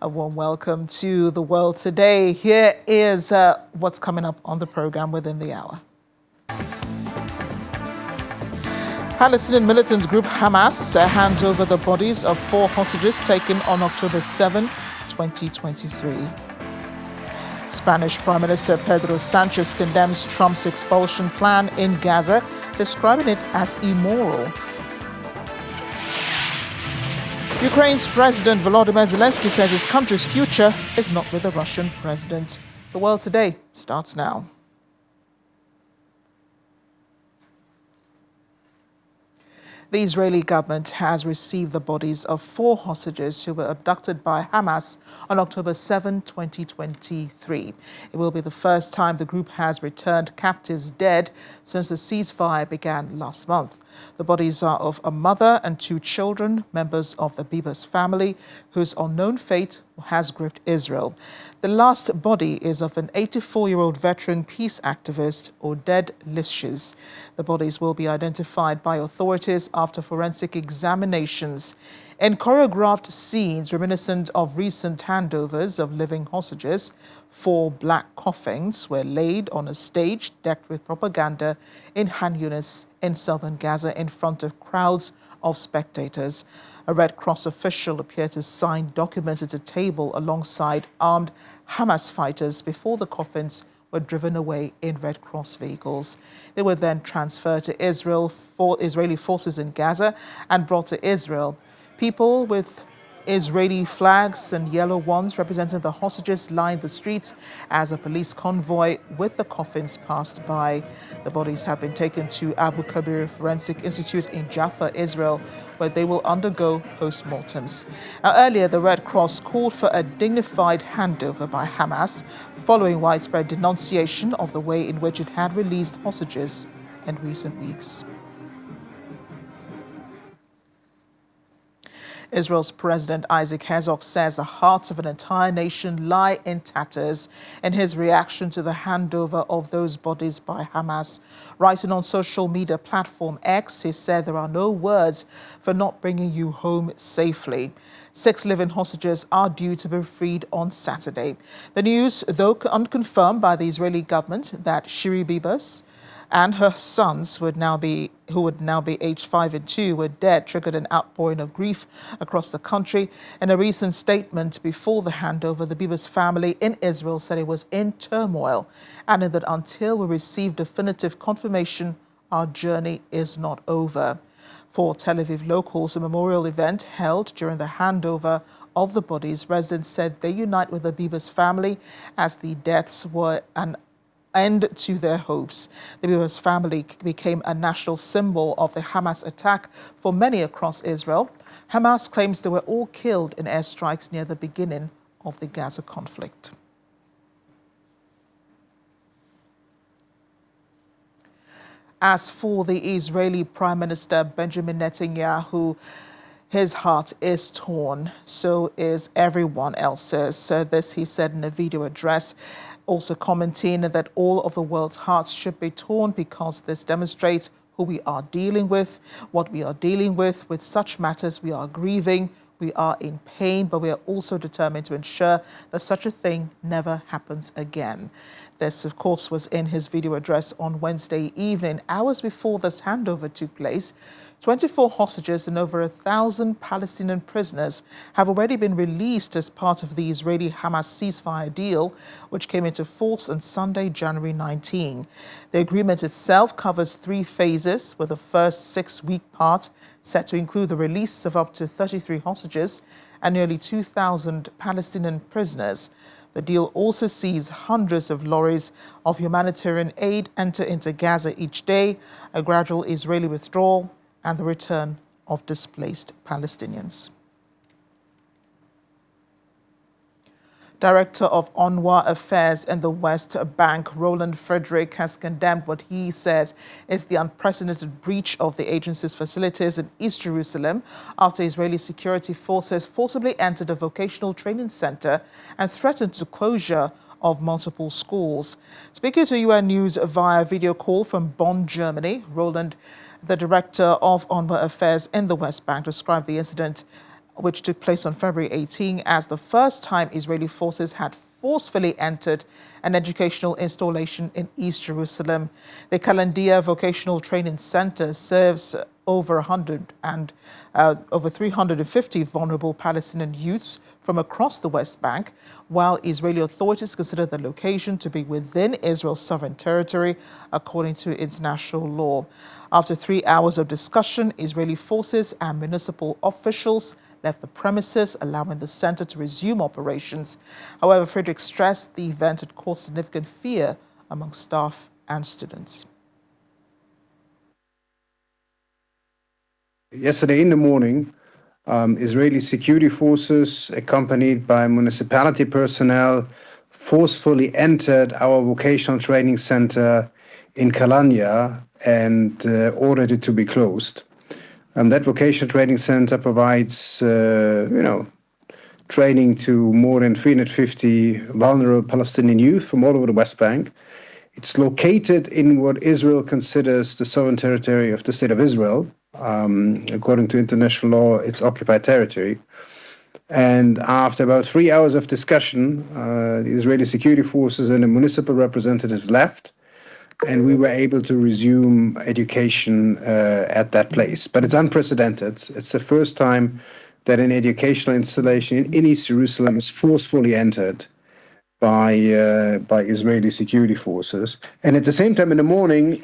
A warm welcome to the world today. Here is what's coming up on the program within the hour. Palestinian militant group Hamas hands over the bodies of 4 hostages taken on October 7, 2023. Spanish Prime Minister Pedro Sanchez condemns Trump's expulsion plan in Gaza, describing it as immoral. Ukraine's President Volodymyr Zelensky says his country's future is not with the Russian president. The World Today starts now. The Israeli government has received the bodies of 4 hostages who were abducted by Hamas on October 7, 2023. It will be the first time the group has returned captives dead since the ceasefire began last month. The bodies are of a mother and 2 children, members of the Bibas family, whose unknown fate has gripped Israel. The last body is of an 84-year-old veteran peace activist, Oded Lifshitz. The bodies will be identified by authorities after forensic examinations. In choreographed scenes reminiscent of recent handovers of living hostages, 4 black coffins were laid on a stage decked with propaganda in Khan Yunis in southern Gaza in front of crowds of spectators. A Red Cross official appeared to sign documents at a table alongside armed Hamas fighters before the coffins were driven away in Red Cross vehicles. They were then transferred to Israel for Israeli forces in Gaza and brought to Israel. People with Israeli flags and yellow ones representing the hostages lined the streets as a police convoy with the coffins passed by. The bodies have been taken to Abu Kabir Forensic Institute in Jaffa, Israel, where they will undergo post-mortems. Earlier, the Red Cross called for a dignified handover by Hamas, following widespread denunciation of the way in which it had released hostages in recent weeks. Israel's President Isaac Herzog says the hearts of an entire nation lie in tatters in his reaction to the handover of those bodies by Hamas. Writing on social media platform X, he said there are no words for not bringing you home safely. 6 living hostages are due to be freed on Saturday. The news, though unconfirmed by the Israeli government, that Shiri Bibas and her sons, who would now be aged 5 and 2, were dead, triggered an outpouring of grief across the country. In a recent statement before the handover, the Bibas family in Israel said it was in turmoil, adding that until we receive definitive confirmation, our journey is not over. For Tel Aviv locals, a memorial event held during the handover of the bodies, residents said they unite with the Bibas family as the deaths were an end to their hopes. The Bibas family became a national symbol of the Hamas attack for many across Israel. Hamas claims they were all killed in airstrikes near the beginning of the Gaza conflict. As for the Israeli Prime Minister Benjamin Netanyahu, his heart is torn, so is everyone else's. So this he said in a video address, also commenting that all of the world's hearts should be torn because this demonstrates who we are dealing with, what we are dealing with such matters. We are grieving, we are in pain, but we are also determined to ensure that such a thing never happens again. This, of course, was in his video address on Wednesday evening, hours before this handover took place. 24 hostages and over 1,000 Palestinian prisoners have already been released as part of the Israeli-Hamas ceasefire deal, which came into force on Sunday, January 19. The agreement itself covers 3 phases, with the first 6-week part set to include the release of up to 33 hostages and nearly 2,000 Palestinian prisoners. The deal also sees hundreds of lorries of humanitarian aid enter into Gaza each day, a gradual Israeli withdrawal, and the return of displaced Palestinians. Director of UNRWA Affairs in the West Bank, Roland Frederick, has condemned what he says is the unprecedented breach of the agency's facilities in East Jerusalem after Israeli security forces forcibly entered a vocational training center and threatened the closure of multiple schools. Speaking to UN News via video call from Bonn, Germany, Roland, the director of UNRWA Affairs in the West Bank, described the incident which took place on February 18 as the first time Israeli forces had forcefully entered an educational installation in East Jerusalem. The Kalandia Vocational Training Center serves over 350 vulnerable Palestinian youths from across the West Bank, while Israeli authorities consider the location to be within Israel's sovereign territory, according to international law. After 3 hours of discussion, Israeli forces and municipal officials left the premises, allowing the center to resume operations. However, Friedrich stressed the event had caused significant fear among staff and students. Yesterday in the morning, Israeli security forces, accompanied by municipality personnel, forcefully entered our vocational training center in Kalanya and ordered it to be closed. That vocational training center provides, training to more than 350 vulnerable Palestinian youth from all over the West Bank. It's located in what Israel considers the sovereign territory of the State of Israel. According to international law, it's occupied territory. And after about 3 hours of discussion, the Israeli security forces and the municipal representatives left, and we were able to resume education at that place. But it's unprecedented. It's the first time that an educational installation in East Jerusalem is forcefully entered by Israeli security forces. And at the same time, in the morning,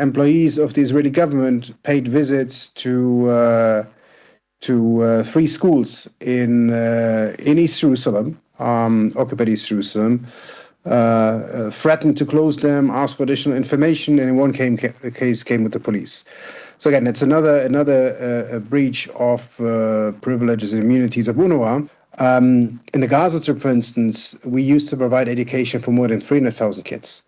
employees of the Israeli government paid visits to 3 schools in East Jerusalem, occupied East Jerusalem, threatened to close them, asked for additional information, and in one case came with the police. So again, it's another breach of privileges and immunities of UNRWA. In the Gaza Strip, for instance, we used to provide education for more than 300,000 kids.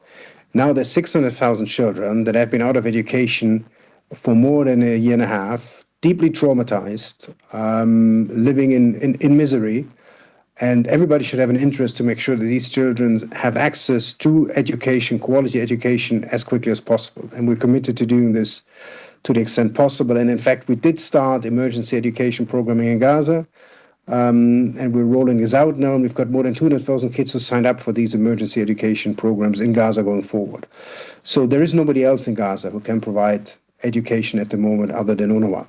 Now there's 600,000 children that have been out of education for more than a year and a half, deeply traumatized, living in misery. And everybody should have an interest to make sure that these children have access to education, quality education, as quickly as possible. And we're committed to doing this to the extent possible. And in fact, we did start emergency education programming in Gaza. And we're rolling this out now, and we've got more than 200,000 kids who signed up for these emergency education programs in Gaza going forward. So there is nobody else in Gaza who can provide education at the moment other than UNRWA.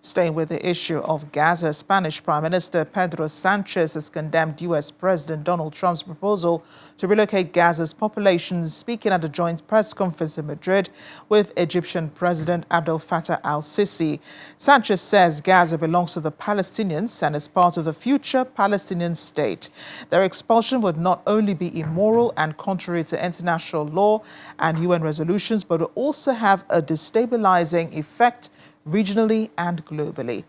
Staying with the issue of Gaza, Spanish Prime Minister Pedro Sanchez has condemned U.S. President Donald Trump's proposal to relocate Gaza's population, speaking at a joint press conference in Madrid with Egyptian President Abdel Fattah al-Sisi. Sanchez says Gaza belongs to the Palestinians and is part of the future Palestinian state. Their expulsion would not only be immoral and contrary to international law and UN resolutions, but will also have a destabilizing effect regionally and globally.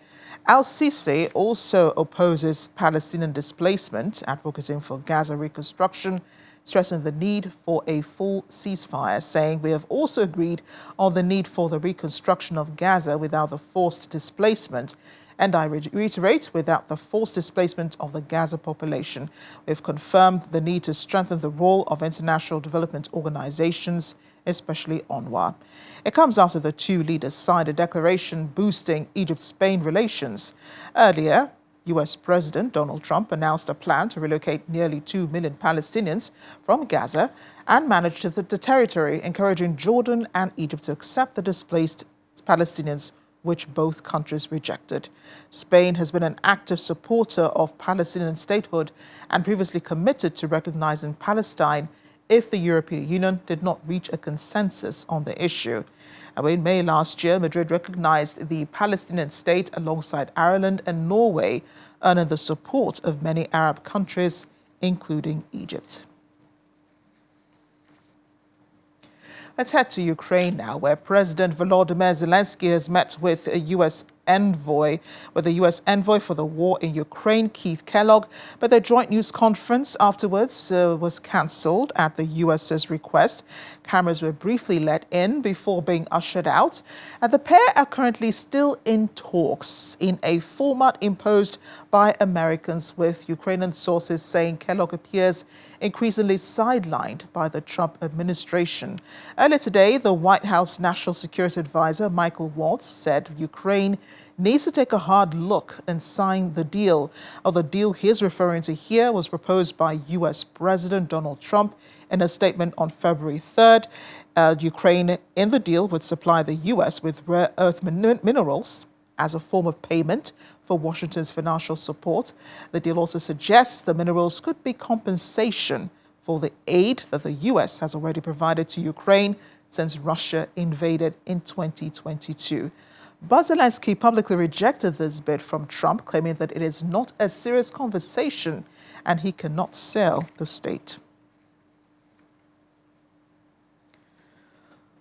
Al-Sisi also opposes Palestinian displacement, advocating for Gaza reconstruction, stressing the need for a full ceasefire, saying we have also agreed on the need for the reconstruction of Gaza without the forced displacement. And I reiterate, without the forced displacement of the Gaza population. We've confirmed the need to strengthen the role of international development organizations, especially UNRWA. It comes after the 2 leaders signed a declaration boosting Egypt-Spain relations. Earlier, U.S. President Donald Trump announced a plan to relocate nearly 2 million Palestinians from Gaza and manage the territory, encouraging Jordan and Egypt to accept the displaced Palestinians, which both countries rejected. Spain has been an active supporter of Palestinian statehood and previously committed to recognizing Palestine if the European Union did not reach a consensus on the issue. And in May last year, Madrid recognized the Palestinian state alongside Ireland and Norway, earning the support of many Arab countries, including Egypt. Let's head to Ukraine now, where President Volodymyr Zelensky has met with the U.S. envoy for the war in Ukraine, Keith Kellogg, but their joint news conference afterwards was cancelled at the U.S.'s request. Cameras were briefly let in before being ushered out, and the pair are currently still in talks in a format imposed by Americans, with Ukrainian sources saying Kellogg appears increasingly sidelined by the Trump administration. Earlier today, the White House National Security Advisor Michael Waltz said Ukraine needs to take a hard look and sign the deal. The deal he's referring to here was proposed by U.S. President Donald Trump in a statement on February 3rd. Ukraine in the deal would supply the U.S. with rare earth minerals as a form of payment for Washington's financial support. The deal also suggests the minerals could be compensation for the aid that the U.S. has already provided to Ukraine since Russia invaded in 2022. But Zelensky publicly rejected this bid from Trump, claiming that it is not a serious conversation and he cannot sell the state.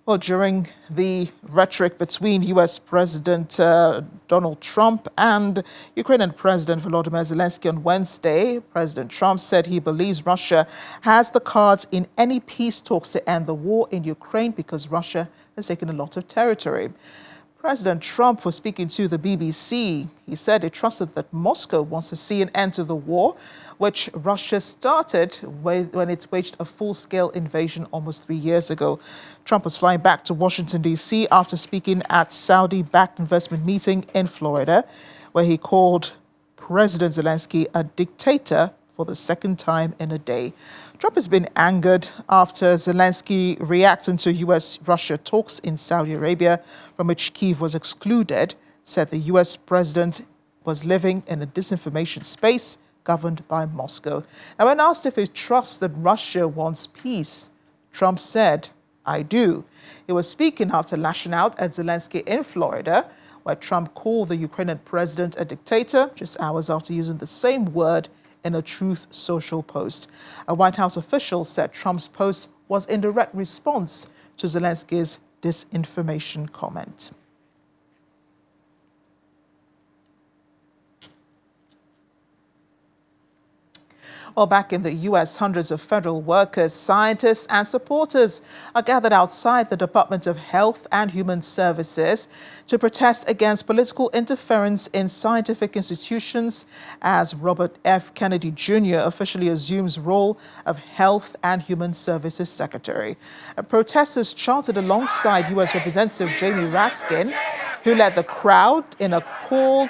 Well, during the rhetoric between U.S. President Donald Trump and Ukrainian President Volodymyr Zelensky on Wednesday, President Trump said he believes Russia has the cards in any peace talks to end the war in Ukraine because Russia has taken a lot of territory. President Trump was speaking to the BBC. He said he trusted that Moscow wants to see an end to the war, which Russia started when it waged a full-scale invasion almost 3 years ago. Trump was flying back to Washington, D.C. after speaking at Saudi-backed investment meeting in Florida, where he called President Zelensky a dictator for the second time in a day. Trump has been angered after Zelensky reacting to U.S.-Russia talks in Saudi Arabia, from which Kyiv was excluded, said the U.S. president was living in a disinformation space governed by Moscow. Now, when asked if he trusts that Russia wants peace, Trump said, "I do." He was speaking after lashing out at Zelensky in Florida, where Trump called the Ukrainian president a dictator just hours after using the same word in a Truth Social post. A White House official said Trump's post was in direct response to Zelensky's disinformation comment. Well, back in the U.S., hundreds of federal workers, scientists, and supporters are gathered outside the Department of Health and Human Services to protest against political interference in scientific institutions as Robert F. Kennedy Jr. officially assumes role of Health and Human Services Secretary. Protesters chanted alongside U.S. Representative Jamie Raskin, who led the crowd in a call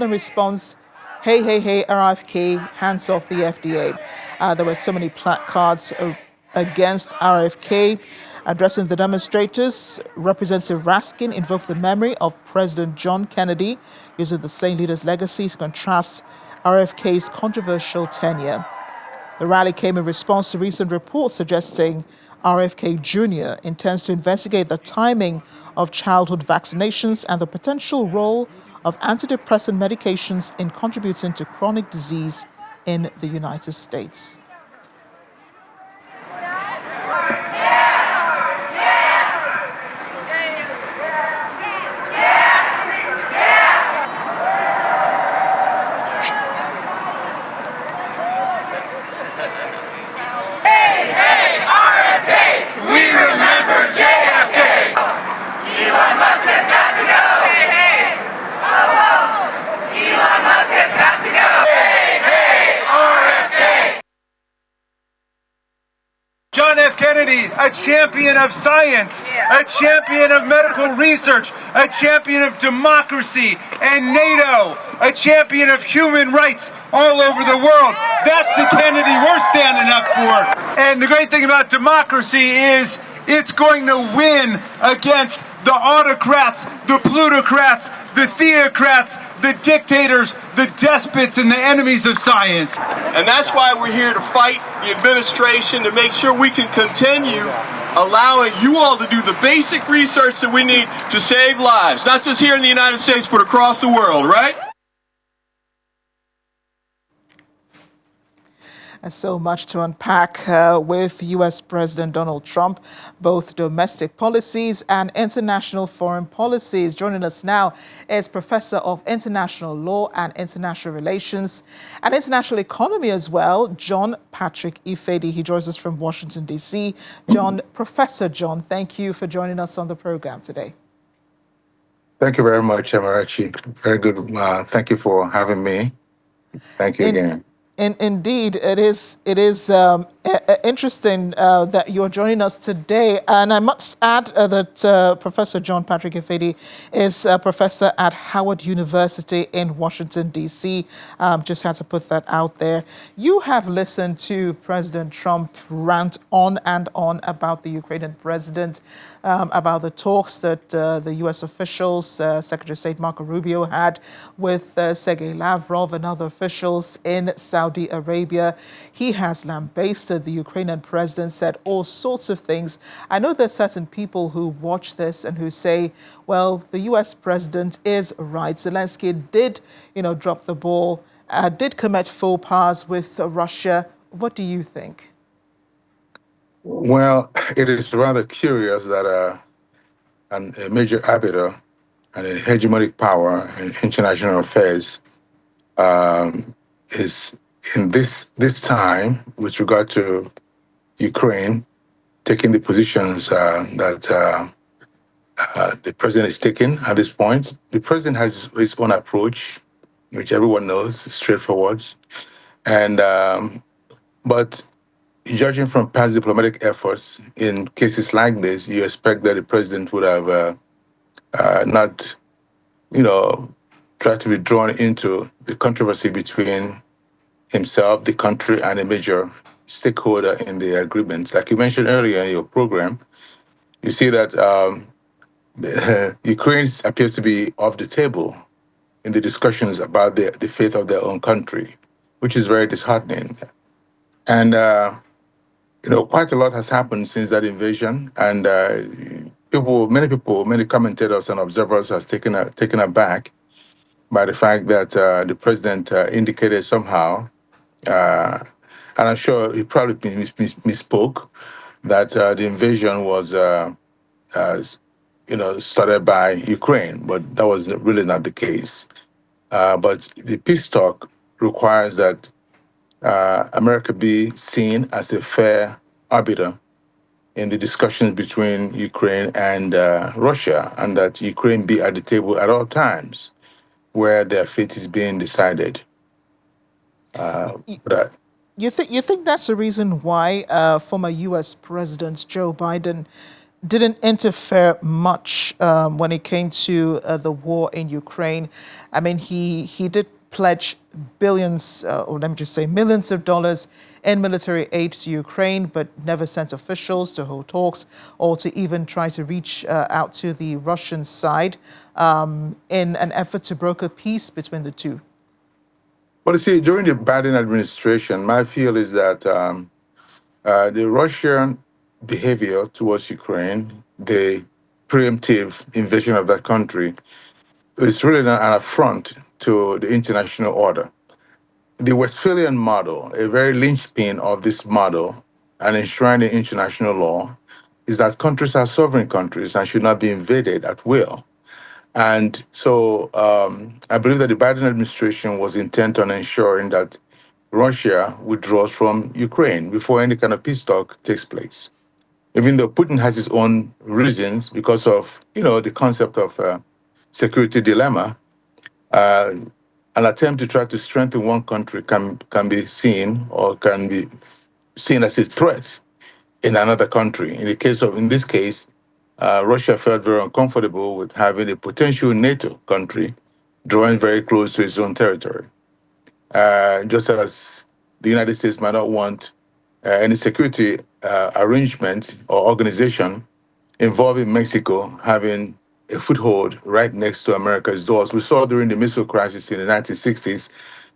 in response, "Hey, hey, hey, RFK, hands off the FDA." There were so many placards against RFK. Addressing the demonstrators, Representative Raskin invoked the memory of President John Kennedy, using the slain leader's legacy to contrast RFK's controversial tenure. The rally came in response to recent reports suggesting RFK Jr. intends to investigate the timing of childhood vaccinations and the potential role of antidepressant medications in contributing to chronic disease in the United States. John F. Kennedy, a champion of science, a champion of medical research, a champion of democracy and NATO, a champion of human rights all over the world. That's the Kennedy we're standing up for. And the great thing about democracy is it's going to win against the autocrats, the plutocrats, the theocrats, the dictators, the despots, and the enemies of science. And that's why we're here to fight the administration to make sure we can continue allowing you all to do the basic research that we need to save lives, not just here in the United States, but across the world, right? So much to unpack with U.S. President Donald Trump, both domestic policies and international foreign policies. Joining us now is Professor of International Law and International Relations and International Economy as well, John Patrick Ifedi. He joins us from Washington, D.C. Professor John, thank you for joining us on the program today. Thank you very much, Amarachi. Very good. Thank you for having me. Thank you again. Indeed, it is. It is interesting that you're joining us today, and I must add that Professor John Patrick Efedi is a professor at Howard University in Washington D.C. Just had to put that out there. You have listened to President Trump rant on and on about the Ukrainian president, about the talks that the U.S. officials, Secretary of State Marco Rubio, had with Sergei Lavrov and other officials in Saudi Arabia. He has lambasted the Ukrainian president, said all sorts of things. I know there's certain people who watch this and who say, well, the U.S. president is right. Zelensky did, drop the ball, did commit faux pas with Russia. What do you think? Well, it is rather curious that a major arbiter and a hegemonic power in international affairs is in this time with regard to Ukraine taking the positions that the president is taking at this point. The president has his own approach, which everyone knows, is straightforward, and but judging from past diplomatic efforts in cases like this, you expect that the president would have not, tried to be drawn into the controversy between himself, the country, and a major stakeholder in the agreement. Like you mentioned earlier in your program, you see that Ukraine appears to be off the table in the discussions about the fate of their own country, which is very disheartening. And quite a lot has happened since that invasion, and many commentators and observers are taken aback by the fact that the president indicated somehow, and I'm sure he probably misspoke, that the invasion was, started by Ukraine, but that was really not the case. But the peace talk requires that America be seen as a fair arbiter in the discussions between Ukraine and Russia, and that Ukraine be at the table at all times where their fate is being decided. But You think that's the reason why former U.S. President Joe Biden didn't interfere much when it came to the war in Ukraine? I mean, he did pledge billions, or let me just say millions of dollars in military aid to Ukraine, but never sent officials to hold talks or to even try to reach out to the Russian side in an effort to broker peace between the two. you see, during the Biden administration, my feel is that the Russian behavior towards Ukraine, the preemptive invasion of that country, is really an affront to the international order. The Westphalian model, a very linchpin of this model and enshrined in international law, is that countries are sovereign countries and should not be invaded at will. And so I believe that the Biden administration was intent on ensuring that Russia withdraws from Ukraine before any kind of peace talk takes place. Even though Putin has his own reasons because of, the concept of security dilemma, an attempt to try to strengthen one country can be seen or can be seen as a threat in another country. In this case, Russia felt very uncomfortable with having a potential NATO country drawing very close to its own territory. Just as the United States might not want any security arrangement or organization involving Mexico having a foothold right next to America's doors. We saw during the missile crisis in the 1960s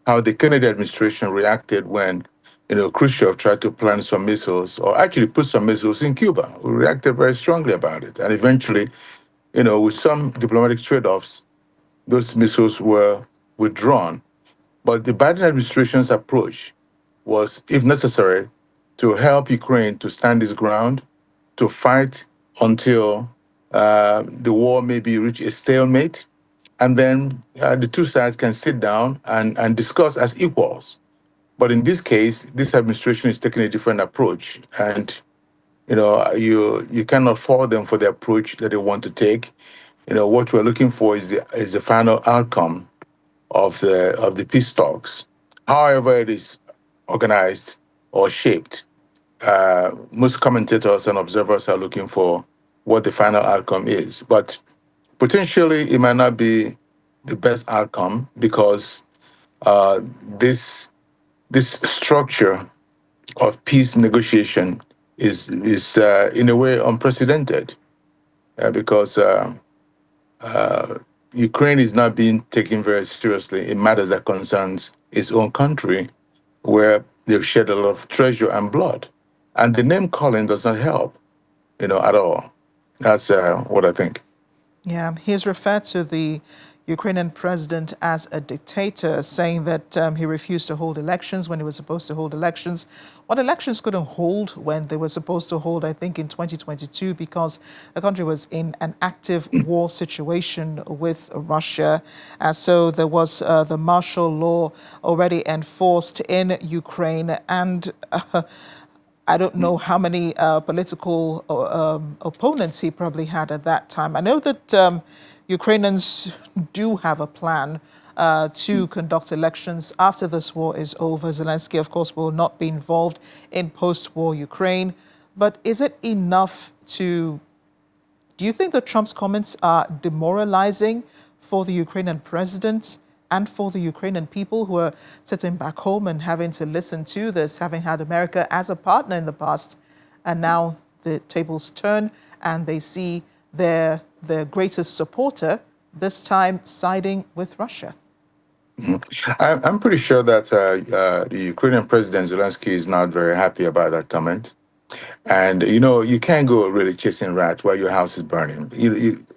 how the Kennedy administration reacted when, Khrushchev tried to plant some missiles or actually put some missiles in Cuba. We reacted very strongly about it. And eventually, with some diplomatic trade-offs, those missiles were withdrawn. But the Biden administration's approach was, if necessary, to help Ukraine to stand its ground, to fight until the war maybe reach a stalemate, and then the two sides can sit down and discuss as equals. But in this case, this administration is taking a different approach, and you cannot fault them for the approach that they want to take. What we're looking for is the final outcome of the peace talks. However, it is organized or shaped. Most commentators and observers are looking for what the final outcome is, but potentially it might not be the best outcome because uh, this this structure of peace negotiation is in a way unprecedented because Ukraine is not being taken very seriously in matters that concerns its own country, where they've shed a lot of treasure and blood, and the name calling does not help, at all. That's what I think. Yeah, he's referred to the Ukrainian president as a dictator, saying that he refused to hold elections when he was supposed to hold elections. What elections couldn't hold when they were supposed to hold, I think, in 2022, because the country was in an active war situation with Russia. So there was the martial law already enforced in Ukraine, and I don't know how many political opponents he probably had at that time. I know that Ukrainians do have a plan to conduct elections after this war is over. Zelensky, of course, will not be involved in post-war Ukraine. But is it enough to do you think that Trump's comments are demoralizing for the Ukrainian president and for the Ukrainian people who are sitting back home and having to listen to this, having had America as a partner in the past, and now the tables turn and they see their greatest supporter this time siding with Russia? I'm pretty sure that the Ukrainian President Zelensky is not very happy about that comment. And you can't go really chasing rats while your house is burning.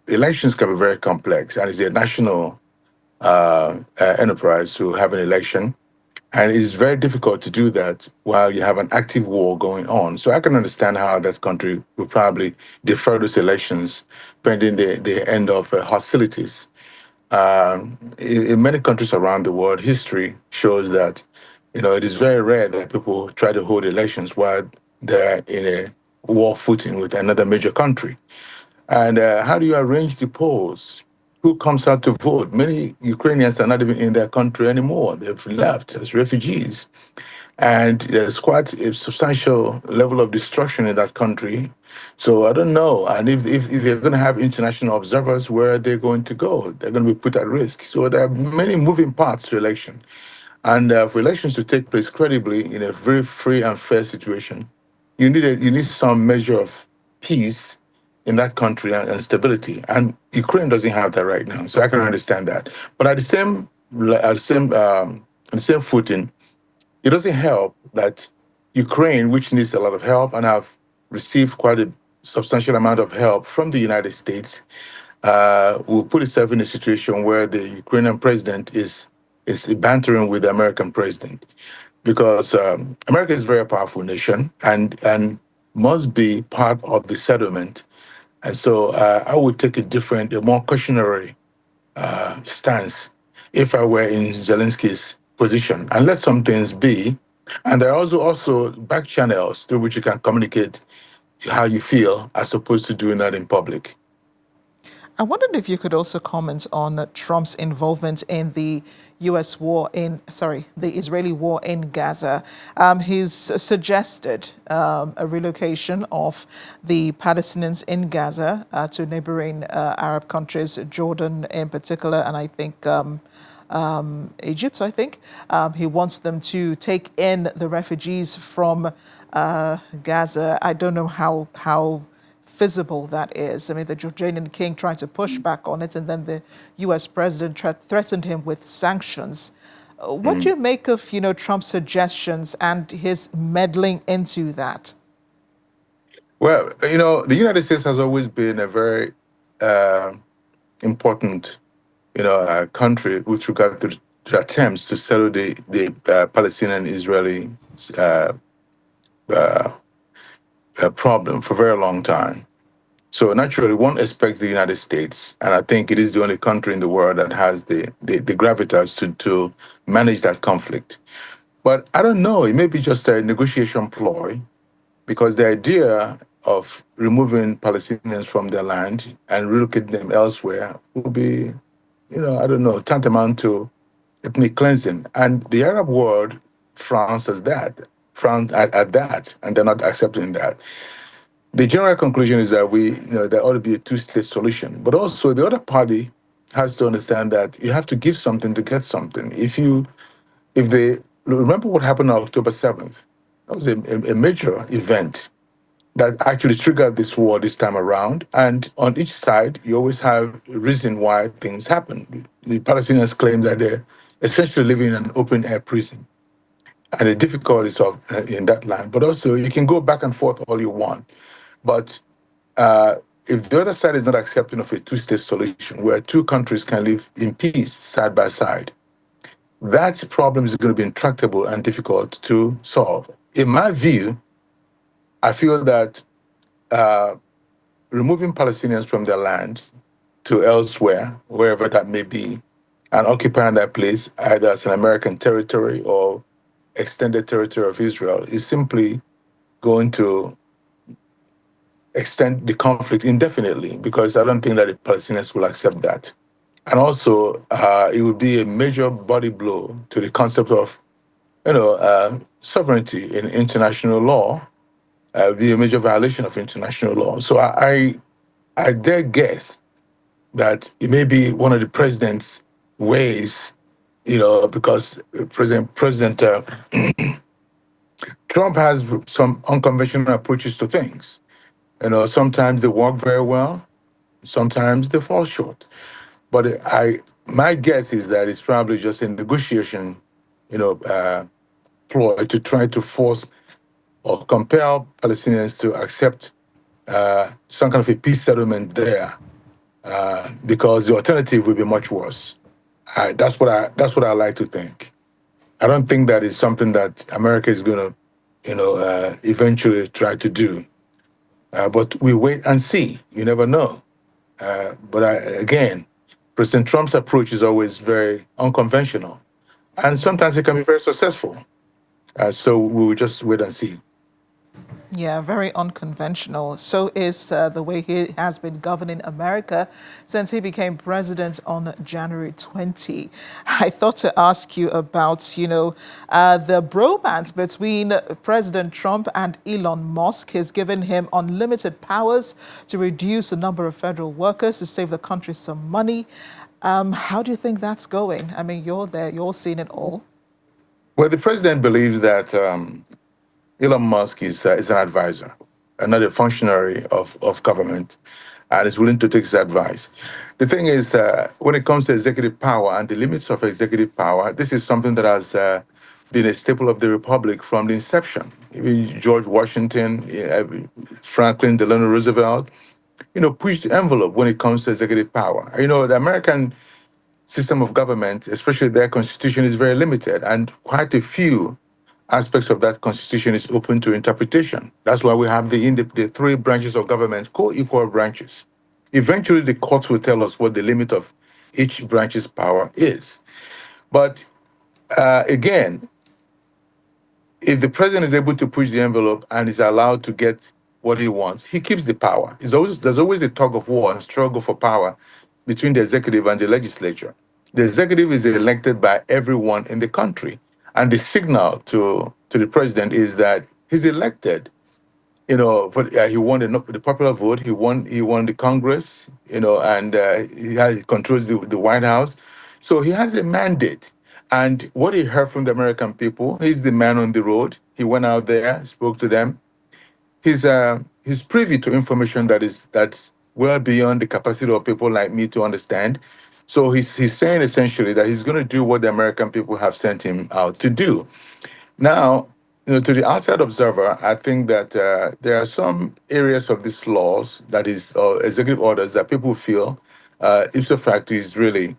Elections can be very complex, and it's a national enterprise to have an election. And it's very difficult to do that while you have an active war going on. So I can understand how that country will probably defer those elections pending the end of hostilities. In many countries around the world, history shows that it is very rare that people try to hold elections while they're in a war footing with another major country. And how do you arrange the polls? Who comes out to vote? Many Ukrainians are not even in their country anymore. They've left as refugees. And there's quite a substantial level of destruction in that country. So I don't know. And if they're going to have international observers, where are they going to go? They're going to be put at risk. So there are many moving parts to election. And for elections to take place credibly in a very free and fair situation, you need some measure of peace in that country and stability. And Ukraine doesn't have that right now, so I can understand that. But at the same footing, it doesn't help that Ukraine, which needs a lot of help and have received quite a substantial amount of help from the United States, will put itself in a situation where the Ukrainian president is bantering with the American president, because America is a very powerful nation and must be part of the settlement. And so I would take a more cautionary stance if I were in Zelensky's position, and let some things be. And there are also back channels through which you can communicate how you feel, as opposed to doing that in public. I wondered if you could also comment on Trump's involvement in the the Israeli war in Gaza. He's suggested a relocation of the Palestinians in Gaza to neighboring Arab countries, Jordan in particular, and I think Egypt, I think. He wants them to take in the refugees from Gaza. I don't know how feasible that is. I mean, the Jordanian king tried to push back on it, and then the U.S. president threatened him with sanctions. What do you make of, Trump's suggestions and his meddling into that? Well, the United States has always been a very important, country with regard to attempts to settle the Palestinian-Israeli problem for a very long time. So naturally, one expects the United States, and I think it is the only country in the world that has the gravitas to manage that conflict. But I don't know, it may be just a negotiation ploy, because the idea of removing Palestinians from their land and relocating them elsewhere would be, I don't know, tantamount to ethnic cleansing. And the Arab world France as that, France at that, and they're not accepting that. The general conclusion is that there ought to be a two-state solution. But also, the other party has to understand that you have to give something to get something. If they remember what happened on October 7th, that was a major event that actually triggered this war this time around. And on each side, you always have a reason why things happen. The Palestinians claim that they're essentially living in an open air prison and the difficulties of in that land. But also, you can go back and forth all you want. But if the other side is not accepting of a two-state solution where two countries can live in peace side by side, that problem is going to be intractable and difficult to solve. In my view, I feel that removing Palestinians from their land to elsewhere, wherever that may be, and occupying that place either as an American territory or extended territory of Israel is simply going to extend the conflict indefinitely because I don't think that the Palestinians will accept that. And also, it would be a major body blow to the concept of, sovereignty in international law. Be a major violation of international law. So I dare guess that it may be one of the president's ways, because President Trump has some unconventional approaches to things. Sometimes they work very well, sometimes they fall short. But my guess is that it's probably just a negotiation, ploy to try to force or compel Palestinians to accept some kind of a peace settlement there, because the alternative would be much worse. That's what I like to think. I don't think that is something that America is going to, eventually try to do. But we wait and see. You never know. Again, President Trump's approach is always very unconventional, and sometimes it can be very successful. So we will just wait and see. Yeah, very unconventional. So is the way he has been governing America since he became president on January 20. I thought to ask you about, the bromance between President Trump and Elon Musk. Has given him unlimited powers to reduce the number of federal workers to save the country some money. How do you think that's going? I mean, you're there, you're seeing it all. Well, the president believes that Elon Musk is an advisor and not a functionary of government, and is willing to take his advice. The thing is, when it comes to executive power and the limits of executive power, this is something that has been a staple of the republic from the inception. Even George Washington, Franklin Delano Roosevelt, pushed the envelope when it comes to executive power. The American system of government, especially their constitution, is very limited, and quite a few aspects of that constitution is open to interpretation. That's why we have the three branches of government, co-equal branches. Eventually, the courts will tell us what the limit of each branch's power is. But again, if the president is able to push the envelope and is allowed to get what he wants, he keeps the power. There's always a tug of war and struggle for power between the executive and the legislature. The executive is elected by everyone in the country, and the signal to the president is that he's elected. He won the popular vote. He won the Congress. And he controls the White House, so he has a mandate. And what he heard from the American people, he's the man on the road. He went out there, spoke to them. He's privy to information that's well beyond the capacity of people like me to understand. So he's saying essentially that he's going to do what the American people have sent him out to do. Now, to the outside observer, I think that there are some areas of these laws, that is, executive orders, that people feel ipso facto is really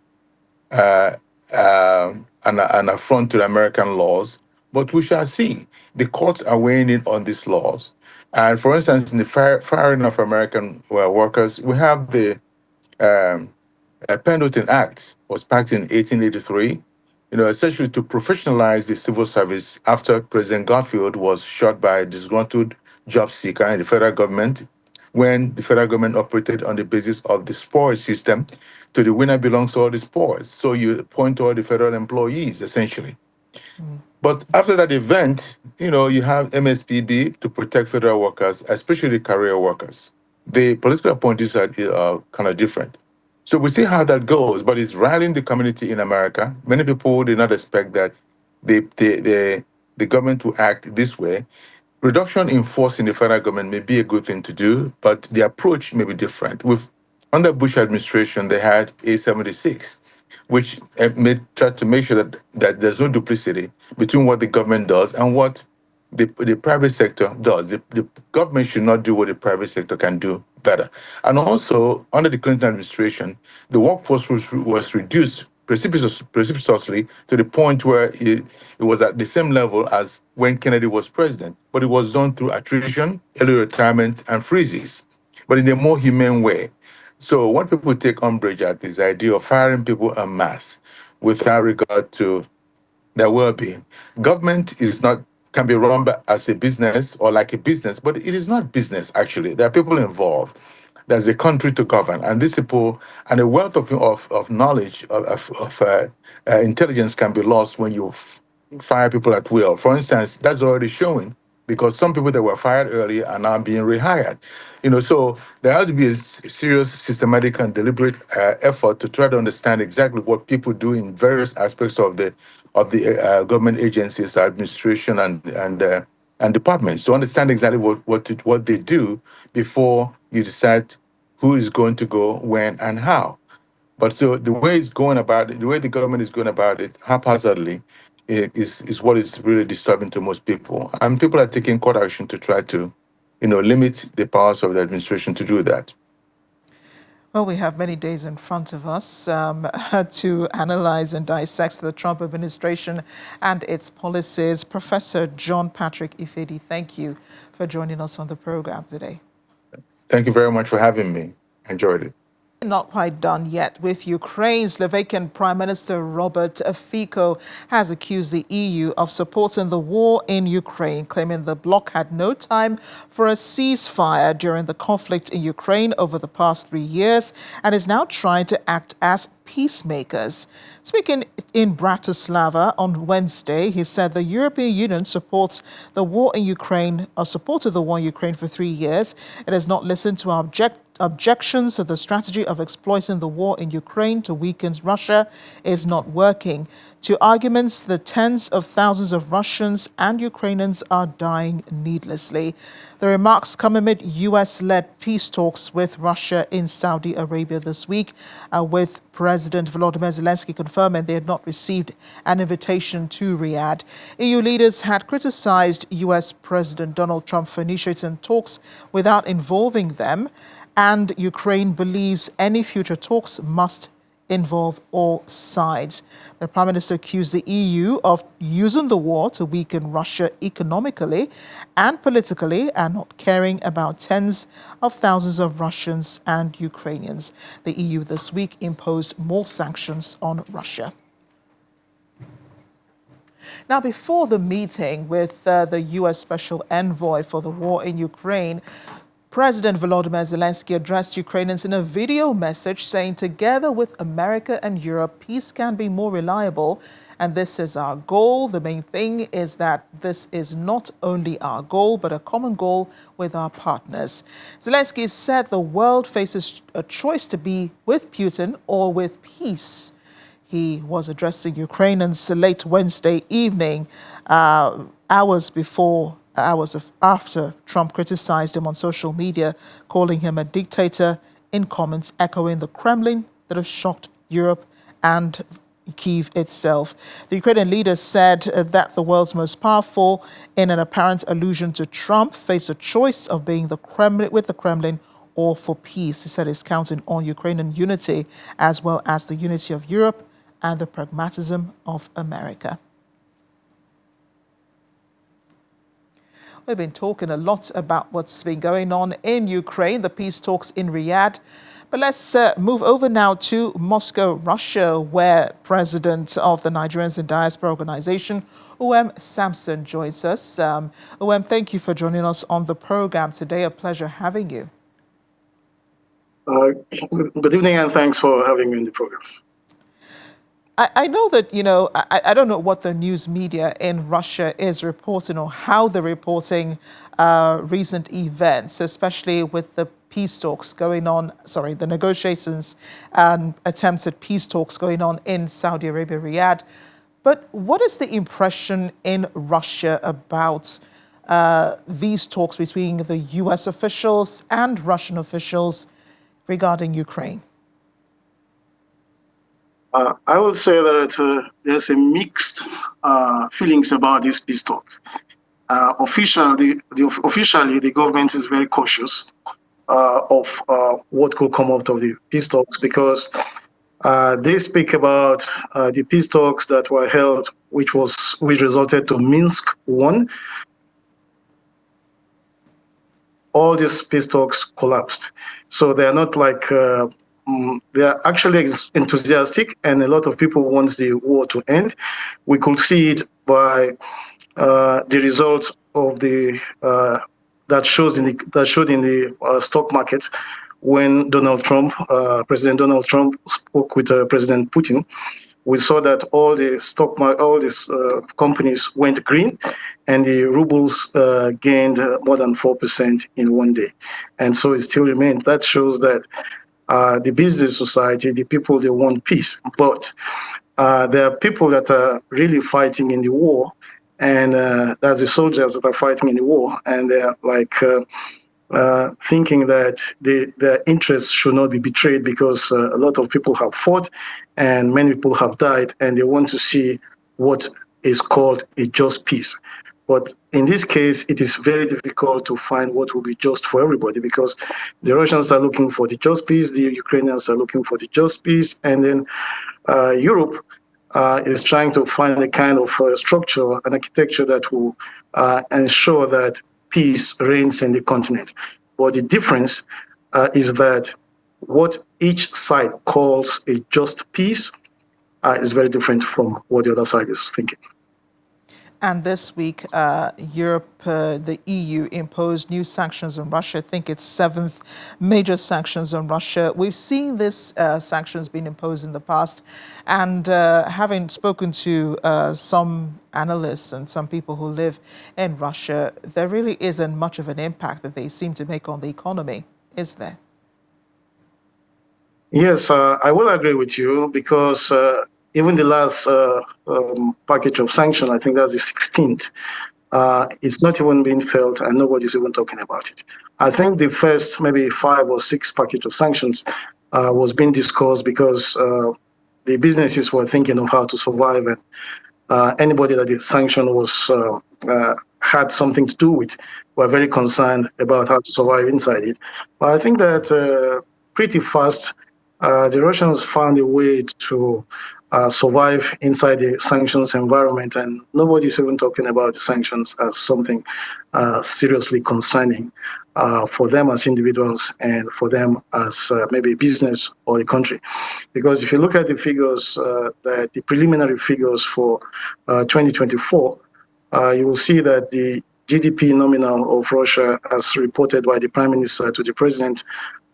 an affront to the American laws. But we shall see. The courts are weighing in on these laws. And for instance, in the firing of American workers, we have the Pendleton Act was passed in 1883, essentially to professionalize the civil service after President Garfield was shot by a disgruntled job seeker in the federal government, when the federal government operated on the basis of the spoils system. To the winner belongs all the spoils. So you point to all the federal employees, essentially. But after that event, you have MSPB to protect federal workers, especially career workers. The political appointees are kind of different. So we see how that goes, but it's rallying the community in America. Many people did not expect that the government will act this way. Reduction in force in the federal government may be a good thing to do, but the approach may be different. Under Bush administration, they had A76, which made try to make sure that there's no duplicity between what the government does and what the private sector does. The government should not do what the private sector can do better. And also, under the Clinton administration, the workforce was reduced precipitously to the point where it was at the same level as when Kennedy was president. But it was done through attrition, early retirement, and freezes, but in a more humane way. So what people take umbrage at is the idea of firing people en masse without regard to their well-being. Government can be run as a business or like a business, but it is not business actually. There are people involved. There's a country to govern, and these people and a wealth of knowledge of intelligence can be lost when you fire people at will. For instance, that's already showing because some people that were fired early are now being rehired. So there has to be a serious, systematic, and deliberate effort to try to understand exactly what people do in various aspects of the government agencies, administration, and departments to understand exactly what they do before you decide who is going to go when and how. But so the way it's going about it, the way the government is going about it haphazardly, is what is really disturbing to most people. And people are taking court action to try to, limit the powers of the administration to do that. Well, we have many days in front of us to analyze and dissect the Trump administration and its policies. Professor John Patrick Ifedi, thank you for joining us on the program today. Thank you very much for having me. Enjoyed it. Not quite done yet with Ukraine. Slovakian Prime Minister Robert Fico has accused the EU of supporting the war in Ukraine, claiming the bloc had no time for a ceasefire during the conflict in Ukraine over the past 3 years and is now trying to act as peacemakers. Speaking in Bratislava on Wednesday, he said the European Union supported the war in Ukraine for 3 years. It has not listened to our objections to the strategy of exploiting the war in Ukraine to weaken Russia is not working. To arguments, the tens of thousands of Russians and Ukrainians are dying needlessly. The remarks come amid US-led peace talks with Russia in Saudi Arabia this week, with President Volodymyr Zelensky confirming they had not received an invitation to Riyadh. EU leaders had criticized US President Donald Trump for initiating talks without involving them, and Ukraine believes any future talks must involve all sides. The Prime Minister accused the EU of using the war to weaken Russia economically and politically and not caring about tens of thousands of Russians and Ukrainians. The EU this week imposed more sanctions on Russia. Now, before the meeting with the U.S. Special Envoy for the war in Ukraine, President Volodymyr Zelensky addressed Ukrainians in a video message saying, together with America and Europe, peace can be more reliable, and this is our goal. The main thing is that this is not only our goal, but a common goal with our partners. Zelensky said the world faces a choice to be with Putin or with peace. He was addressing Ukrainians late Wednesday evening, hours after Trump criticized him on social media, calling him a dictator, in comments echoing the Kremlin that has shocked Europe and Kyiv itself. The Ukrainian leader said that the world's most powerful, in an apparent allusion to Trump, face a choice of being with the Kremlin or for peace. He said he's counting on Ukrainian unity as well as the unity of Europe and the pragmatism of America. We've been talking a lot about what's been going on in Ukraine, the peace talks in Riyadh. But let's move over now to Moscow, Russia, where President of the Nigerians in Diaspora Organization, Samson, joins us. Thank you for joining us on the program today. A pleasure having you. Good evening, and thanks for having me in the program. I know that, I don't know what the news media in Russia is reporting or how they're reporting recent events, especially with the peace talks going on, the negotiations and attempts at peace talks going on in Saudi Arabia, Riyadh. But what is the impression in Russia about these talks between the US officials and Russian officials regarding Ukraine? I would say that there's a mixed feelings about this peace talk. Officially, the government is very cautious of what could come out of the peace talks because they speak about the peace talks that were held, which resulted to Minsk I. All these peace talks collapsed, so they are not like. They are actually enthusiastic, and a lot of people want the war to end. We could see it by the results of the that showed in the stock market when President Donald Trump spoke with President Putin. We saw that all these companies went green, and the rubles gained more than 4% in one day, and so it still remains. That shows that the business society, the people, they want peace, but there are people that are really fighting in the war, and that's the soldiers that are fighting in the war, and they're like thinking that their interests should not be betrayed because a lot of people have fought and many people have died, and they want to see what is called a just peace. But in this case, it is very difficult to find what will be just for everybody because the Russians are looking for the just peace, the Ukrainians are looking for the just peace, and then Europe is trying to find a kind of structure and architecture that will ensure that peace reigns in the continent. But the difference is that what each side calls a just peace is very different from what the other side is thinking. And this week, Europe, the EU, imposed new sanctions on Russia. I think it's 7th major sanctions on Russia. We've seen this sanctions being imposed in the past. And having spoken to some analysts and some people who live in Russia, there really isn't much of an impact that they seem to make on the economy, is there? Yes, I will agree with you because even the last package of sanctions, I think that's the 16th, it's not even being felt and nobody's even talking about it. I think the first maybe 5 or 6 package of sanctions was being discussed because the businesses were thinking of how to survive, and anybody that the sanction was had something to do with were very concerned about how to survive inside it. But I think that pretty fast the Russians found a way to survive inside the sanctions environment, and nobody's even talking about the sanctions as something seriously concerning for them as individuals and for them as maybe business or the country. Because if you look at the figures, the preliminary figures for 2024, you will see that the GDP nominal of Russia, as reported by the Prime Minister to the President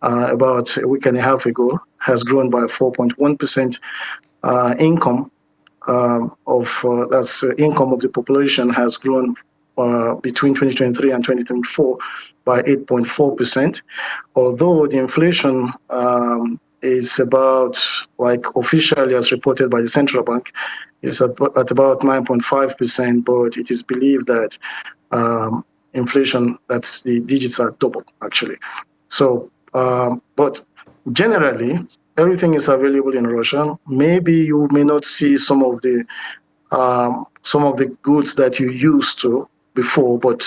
about a week and a half ago, has grown by 4.1%. Income that's income of the population has grown between 2023 and 2024 by 8.4%. Although the inflation is about, like officially as reported by the central bank, is at about 9.5%, but it is believed that inflation, that's the digits are double actually. So, but generally, everything is available in Russia. Maybe you may not see some of the goods that you used to before, but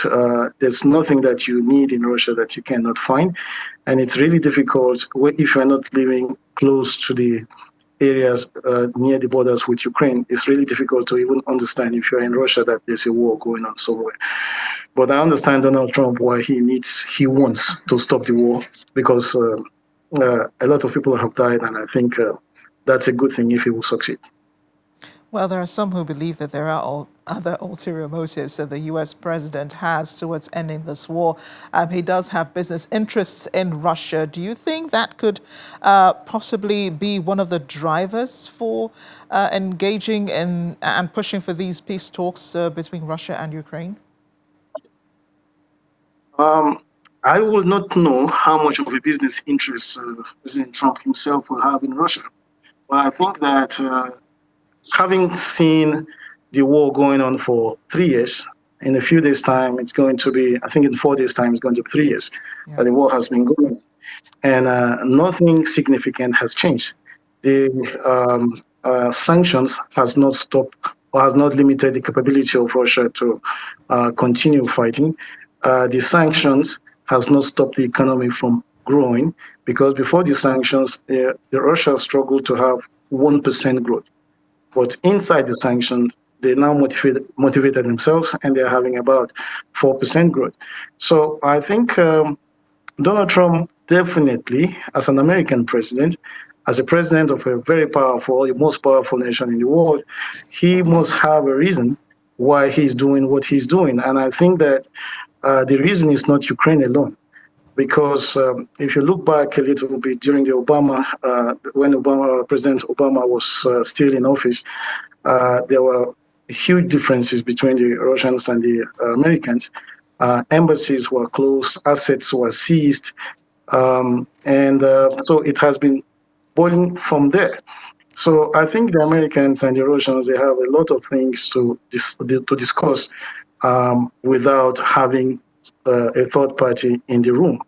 there's nothing that you need in Russia that you cannot find, and it's really difficult if you're not living close to the areas near the borders with Ukraine. It's really difficult to even understand if you're in Russia that there's a war going on somewhere. But I understand Donald Trump why he wants to stop the war because. A lot of people have died, and I think that's a good thing if he will succeed. Well, there are some who believe that there are other ulterior motives that the U.S. president has towards ending this war. He does have business interests in Russia. Do you think that could possibly be one of the drivers for engaging in and pushing for these peace talks between Russia and Ukraine? I will not know how much of a business interest President Trump himself will have in Russia. But I think that having seen the war going on for 3 years, in a few days' time, it's going to be, I think in 4 days' time, it's going to be 3 years that the war has been going. And nothing significant has changed. The sanctions has not stopped or has not limited the capability of Russia to continue fighting. The sanctions has not stopped the economy from growing, because before the sanctions, the Russia struggled to have 1% growth. But inside the sanctions, they now motivated themselves, and they're having about 4% growth. So I think Donald Trump definitely, as an American president, as a president of a very powerful, the most powerful nation in the world, he must have a reason why he's doing what he's doing. And I think that the reason is not Ukraine alone. Because if you look back a little bit during the when President Obama was still in office, there were huge differences between the Russians and the Americans. Embassies were closed, assets were seized, and so it has been boiling from there. So I think the Americans and the Russians, they have a lot of things to discuss without having a third party in the room.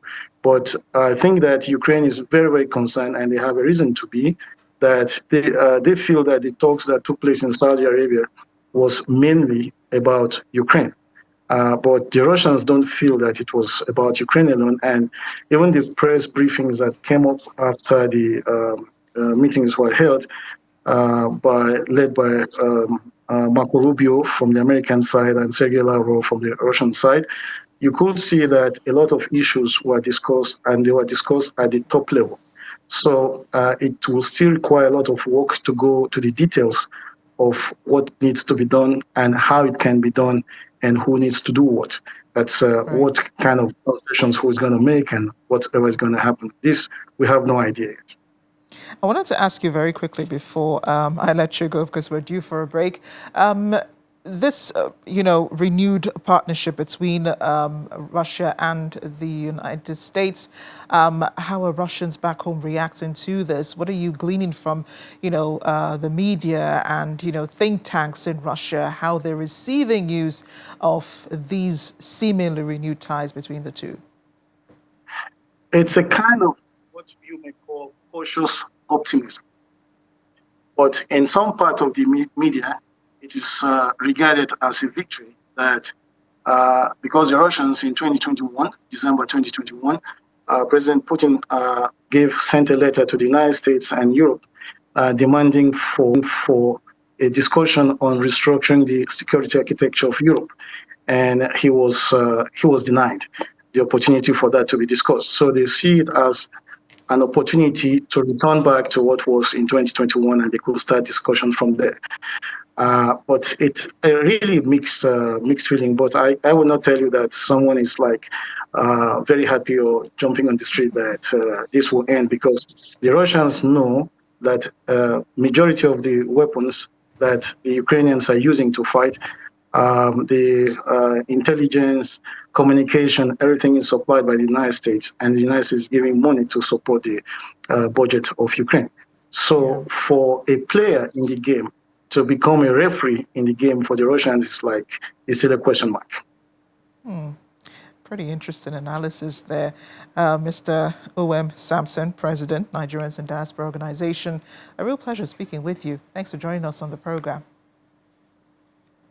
But I think that Ukraine is very, very concerned, and they have a reason to be, that they feel that the talks that took place in Saudi Arabia was mainly about Ukraine. But the Russians don't feel that it was about Ukraine alone. And even the press briefings that came up after the meetings were held, led by Marco Rubio from the American side and Sergei Lavrov from the Russian side, you could see that a lot of issues were discussed, and they were discussed at the top level. So it will still require a lot of work to go to the details of what needs to be done and how it can be done and who needs to do what. That's right. What kind of concessions who is going to make and whatever is going to happen. This, we have no idea yet. I wanted to ask you very quickly before I let you go, because we're due for a break. This, renewed partnership between Russia and the United States, how are Russians back home reacting to this? What are you gleaning from, the media and, think tanks in Russia, how they're receiving news of these seemingly renewed ties between the two? It's a kind of what you may call cautious optimism. But in some part of the media, it is regarded as a victory that because the Russians in December 2021, President Putin sent a letter to the United States and Europe demanding for a discussion on restructuring the security architecture of Europe. And he was denied the opportunity for that to be discussed. So they see it as an opportunity to return back to what was in 2021, and they could start discussion from there. But it's a really mixed feeling. But I will not tell you that someone is like very happy or jumping on the street that this will end, because the Russians know that majority of the weapons that the Ukrainians are using to fight, the intelligence, communication, everything is supplied by the United States, and the United States is giving money to support the budget of Ukraine. So for a player in the game to become a referee in the game for the Russians, it's still a question mark. Pretty interesting analysis there. Mr. O.M. Sampson, President, Nigerians in Diaspora Organization. A real pleasure speaking with you. Thanks for joining us on the program.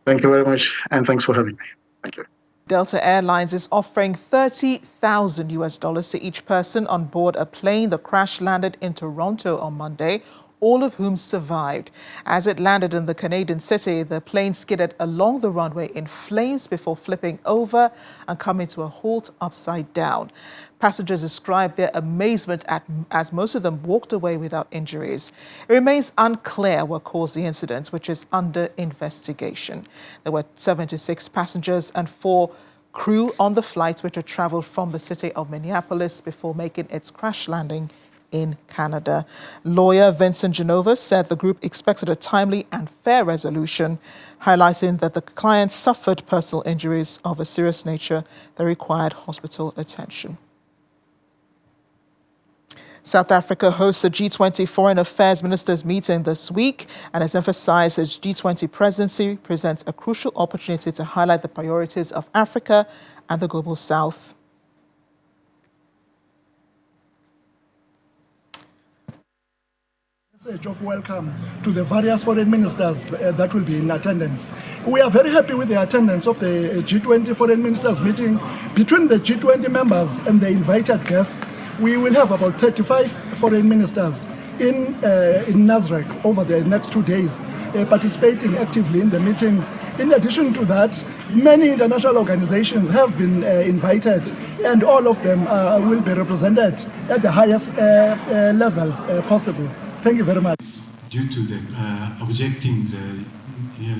Thank you very much, and thanks for having me. Thank you. Delta Airlines is offering $30,000 to each person on board a plane that crash landed in Toronto on Monday, all of whom survived. As it landed in the Canadian city, the plane skidded along the runway in flames before flipping over and coming to a halt upside down. Passengers described their amazement as most of them walked away without injuries. It remains unclear what caused the incident, which is under investigation. There were 76 passengers and 4 crew on the flight, which had traveled from the city of Minneapolis before making its crash landing in Canada. Lawyer Vincent Genova said the group expected a timely and fair resolution, highlighting that the clients suffered personal injuries of a serious nature that required hospital attention. South Africa hosts a G20 Foreign Affairs Ministers meeting this week and has emphasized its G20 presidency presents a crucial opportunity to highlight the priorities of Africa and the Global South. Message of welcome to the various foreign ministers that will be in attendance. We are very happy with the attendance of the G20 Foreign Ministers meeting. Between the G20 members and the invited guests, we will have about 35 foreign ministers in Nasrec over the next 2 days, participating actively in the meetings. In addition to that, many international organizations have been invited, and all of them will be represented at the highest levels possible. Thank you very much. Due to the objecting the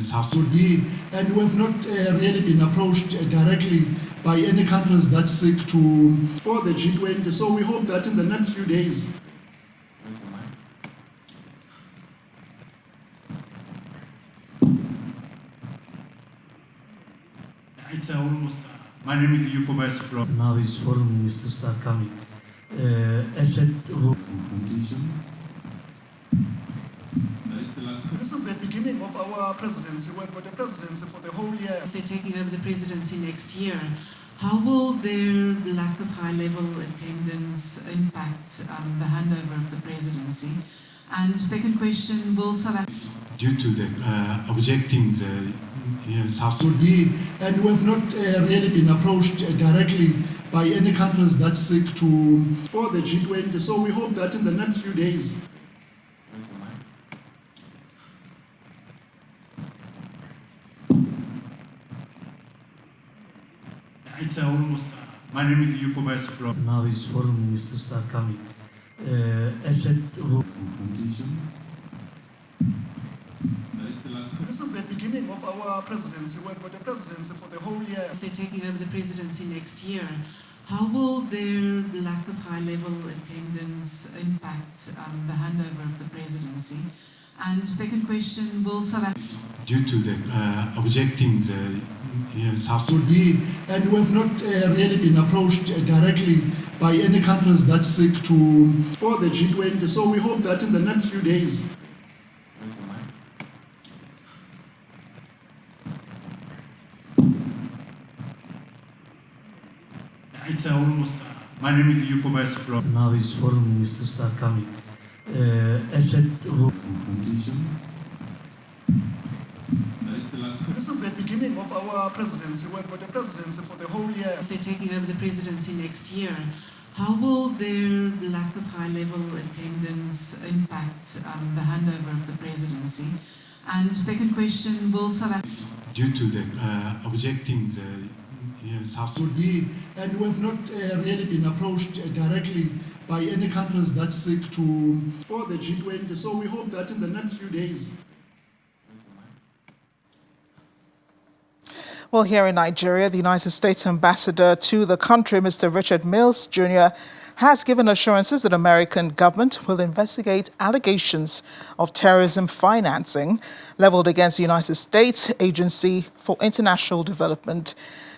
South would be, and we have not really been approached directly by any countries that seek to for the G20. So we hope that in the next few days. It's almost. My name is Yuko Bess from. Now is foreign ministers are coming. Asset. This is the beginning of our presidency. We've got a presidency for the whole year. They're taking over the presidency next year. How will their lack of high-level attendance impact the handover of the presidency? And second question, will South Africa... Due to the objecting the South would be, and we have not really been approached directly by any countries that seek to for the G20. So we hope that in the next few days. It's almost. My name is Yuko Bess from. Now is foreign ministers are coming. Asset. This is the beginning of our presidency. We've got a presidency for the whole year. They're taking over the presidency next year. How will their lack of high-level attendance impact the handover of the presidency? And second question, will South Africa... Due to the objecting the South would be, and we have not really been approached directly by any countries that seek to for the G20. So we hope that in the next few days. It's almost. My name is Yuko Bess from. Now is foreign ministers are coming. Asset. This is the beginning of our presidency. We've got a presidency for the whole year. They're taking over the presidency next year. How will their lack of high-level attendance impact the handover of the presidency? And second question, will South Africa... Due to the objecting the South would be, and we have not really been approached directly by any countries that seek to for the G20. So we hope that in the next few days. Well, here in Nigeria, the United States ambassador to the country, Mr. Richard Mills Jr., has given assurances that American government will investigate allegations of terrorism financing leveled against the United States Agency for International Development.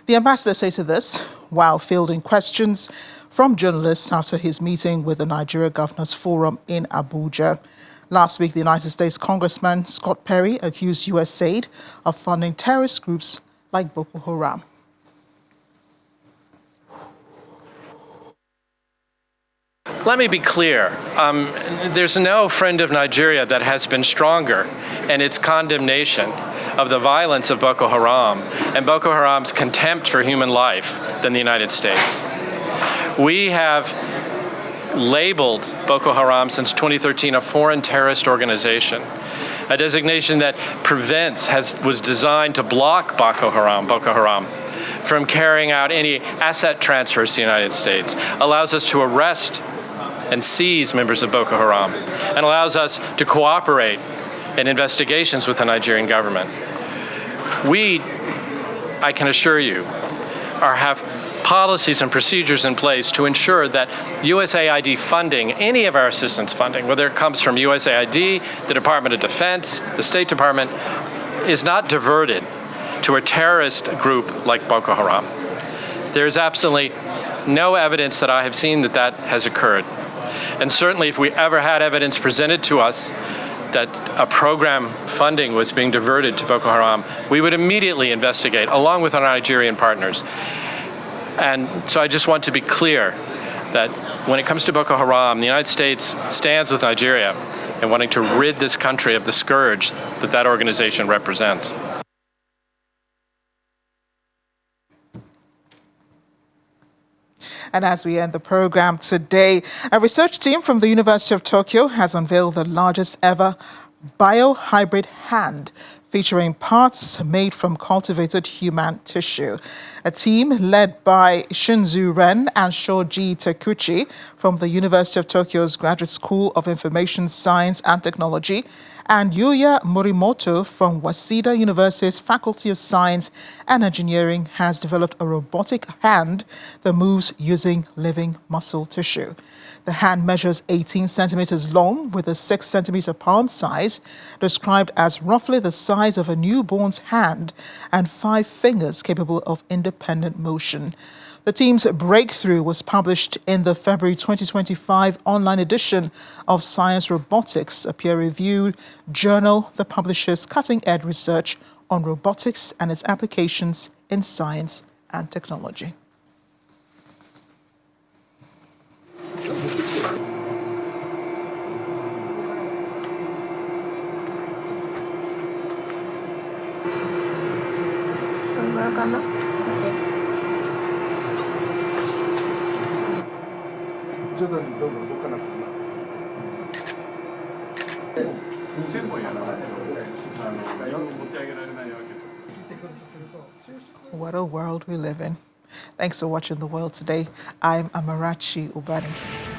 The ambassador stated this while fielding questions from journalists after his meeting with the Nigeria Governors Forum in Abuja. Last week, the United States Congressman Scott Perry accused U.S. aid of funding terrorist groups like Boko Haram. Let me be clear. There's no friend of Nigeria that has been stronger in its condemnation of the violence of Boko Haram and Boko Haram's contempt for human life than the United States. We have labeled Boko Haram since 2013 a foreign terrorist organization, a designation that was designed to block Boko Haram from carrying out any asset transfers to the United States, allows us to arrest and seize members of Boko Haram, and allows us to cooperate in investigations with the Nigerian government. We, I can assure you, have policies and procedures in place to ensure that USAID funding, any of our assistance funding, whether it comes from USAID, the Department of Defense, the State Department, is not diverted to a terrorist group like Boko Haram. There's absolutely no evidence that I have seen that has occurred. And certainly if we ever had evidence presented to us that a program funding was being diverted to Boko Haram, we would immediately investigate along with our Nigerian partners. And so I just want to be clear that when it comes to Boko Haram, the United States stands with Nigeria in wanting to rid this country of the scourge that organization represents. And as we end the program today, a research team from the University of Tokyo has unveiled the largest ever Biohybrid hand, featuring parts made from cultivated human tissue. A team led by Shinzu Ren and Shoji Takuchi from the University of Tokyo's Graduate School of Information Science and Technology, and Yuya Morimoto from Waseda University's Faculty of Science and Engineering has developed a robotic hand that moves using living muscle tissue. The hand measures 18 centimeters long with a 6 centimeter palm size, described as roughly the size of a newborn's hand, and 5 fingers capable of independent motion. The team's breakthrough was published in the February 2025 online edition of Science Robotics, a peer-reviewed journal that publishes cutting-edge research on robotics and its applications in science and technology. What a world we live in. Thanks for watching The World Today. I'm Amarachi Ubani.